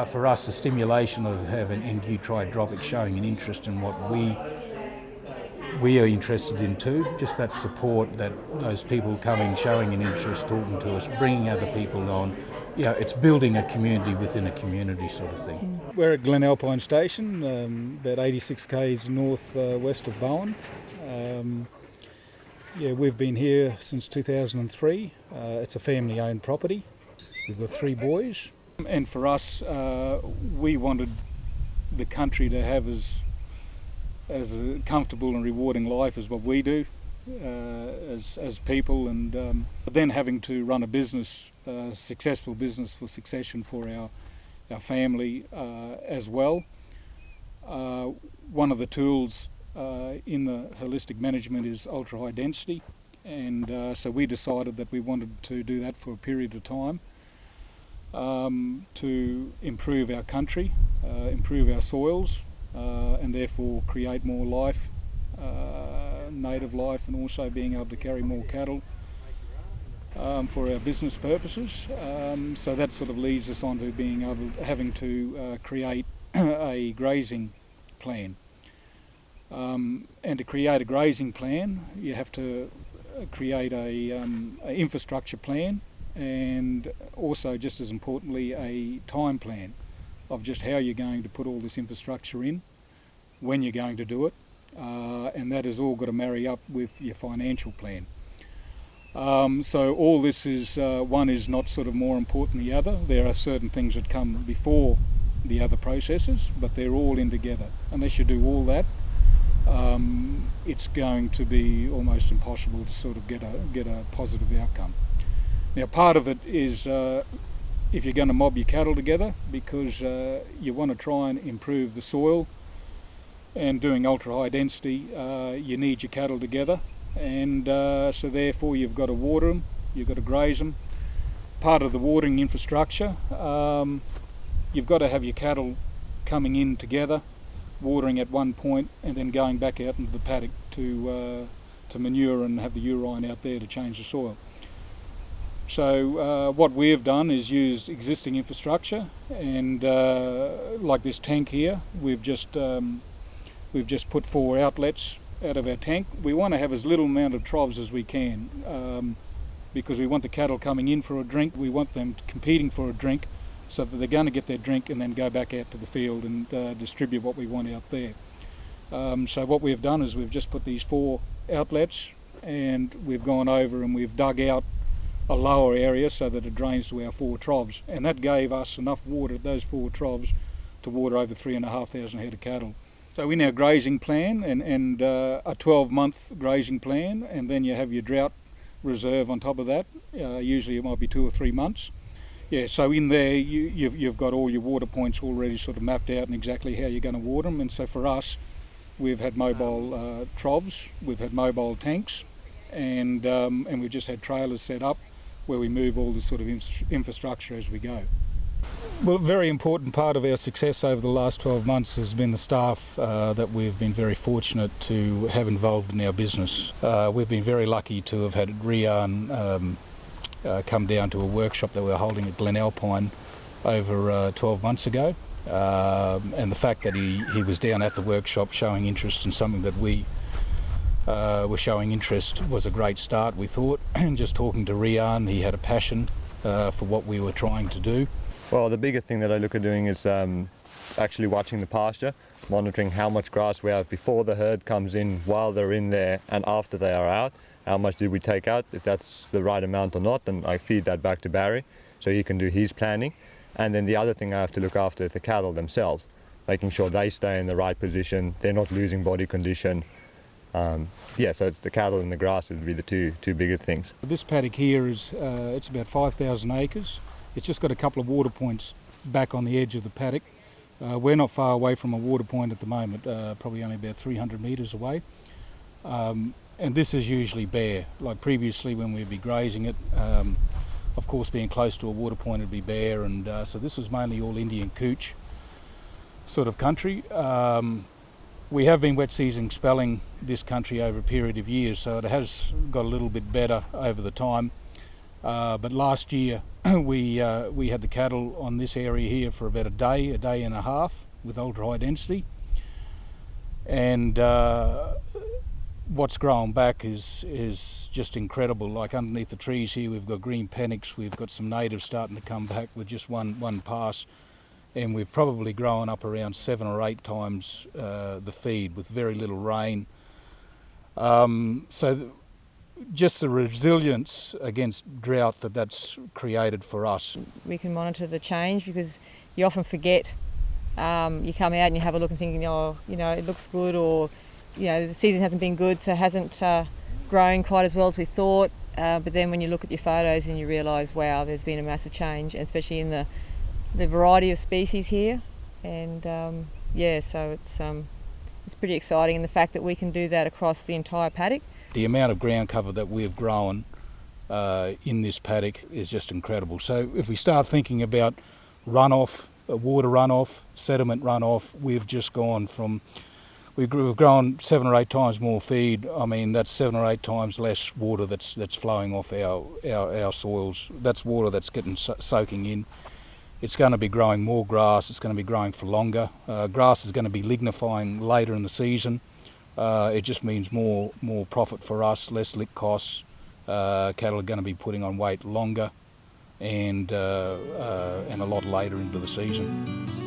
for us, the stimulation of having NQ Tridropic showing an interest in what we are interested in too, just that support, that those people coming, showing an interest, talking to us, bringing other people on. It's building a community within a community sort of thing. We're at Glen Alpine Station, about 86 k's north west of Bowen. We've been here since 2003. It's a family-owned property. We've got 3 boys. And for us, we wanted the country to have as a comfortable and rewarding life as what we do as people, and then having to run a business, successful business for succession for our family as well. One of the tools in the holistic management is ultra high density, and so we decided that we wanted to do that for a period of time to improve our country, improve our soils, and therefore create more life, native life, and also being able to carry more cattle for our business purposes. So that sort of leads us on to having to create a grazing plan. And to create a grazing plan, you have to create a infrastructure plan, and also, just as importantly, a time plan of just how you're going to put all this infrastructure in, when you're going to do it, and that has all got to marry up with your financial plan. So all this is, one is not sort of more important than the other. There are certain things that come before the other processes, but they're all in together. Unless you do all that, it's going to be almost impossible to sort of get a positive outcome. Now, part of it is if you're going to mob your cattle together, because you want to try and improve the soil, and doing ultra high density, you need your cattle together, and so therefore you've got to water them, you've got to graze them. Part of the watering infrastructure, you've got to have your cattle coming in together, watering at one point, and then going back out into the paddock to manure and have the urine out there to change the soil. So what we've done is used existing infrastructure, and like this tank here, we've just put 4 outlets out of our tank. We want to have as little amount of troughs as we can, because we want the cattle coming in for a drink, we want them competing for a drink, so that they're going to get their drink and then go back out to the field and distribute what we want out there. So what we've done is we've just put these 4 outlets, and we've gone over and we've dug out a lower area so that it drains to our 4 troughs, and that gave us enough water at those 4 troughs to water over 3,500 head of cattle. So in our grazing plan, and a 12-month grazing plan, and then you have your drought reserve on top of that. Usually it might be 2 or 3 months. Yeah, so in there you've got all your water points already sort of mapped out and exactly how you're going to water them. And so for us, we've had mobile troughs, we've had mobile tanks, and we've just had trailers set up where we move all this sort of infrastructure as we go. Well, a very important part of our success over the last 12 months has been the staff that we've been very fortunate to have involved in our business. We've been very lucky to have had Rian come down to a workshop that we were holding at Glen Alpine over 12 months ago. And the fact that he was down at the workshop showing interest in something that we were showing interest was a great start, we thought. And just talking to Rian, he had a passion for what we were trying to do. Well, the biggest thing that I look at doing is actually watching the pasture, monitoring how much grass we have before the herd comes in, while they're in there, and after they are out. How much did we take out, if that's the right amount or not, and I feed that back to Barry so he can do his planning. And then the other thing I have to look after is the cattle themselves, making sure they stay in the right position, they're not losing body condition. So it's the cattle and the grass would be the two biggest things. This paddock here is it's about 5,000 acres. It's just got a couple of water points back on the edge of the paddock. We're not far away from a water point at the moment, probably only about 300 metres away. And this is usually bare. Like previously when we'd be grazing it, of course being close to a water point it'd be bare, and so this was mainly all Indian cooch sort of country. We have been wet season spelling this country over a period of years, so it has got a little bit better over the time. But last year we had the cattle on this area here for about a day and a half with ultra high density, and what's grown back is just incredible. Like underneath the trees here, we've got green panics, we've got some natives starting to come back with just one pass, and we've probably grown up around 7 or 8 times the feed with very little rain. Just the resilience against drought that's created for us. We can monitor the change because you often forget. You come out and you have a look and thinking, oh, you know, it looks good, or, you know, the season hasn't been good, so it hasn't grown quite as well as we thought. But then when you look at your photos and you realise, wow, there's been a massive change, and especially in the variety of species here. And yeah, so it's pretty exciting, and the fact that we can do that across the entire paddock. The amount of ground cover that we've grown in this paddock is just incredible. So if we start thinking about runoff, water runoff, sediment runoff, we've just gone from, we've grown 7 or 8 times more feed. I mean, that's 7 or 8 times less water that's flowing off our soils. That's water that's getting soaking in. It's going to be growing more grass, it's going to be growing for longer. Grass is going to be lignifying later in the season. It just means more profit for us, less lick costs. Cattle are going to be putting on weight longer and a lot later into the season.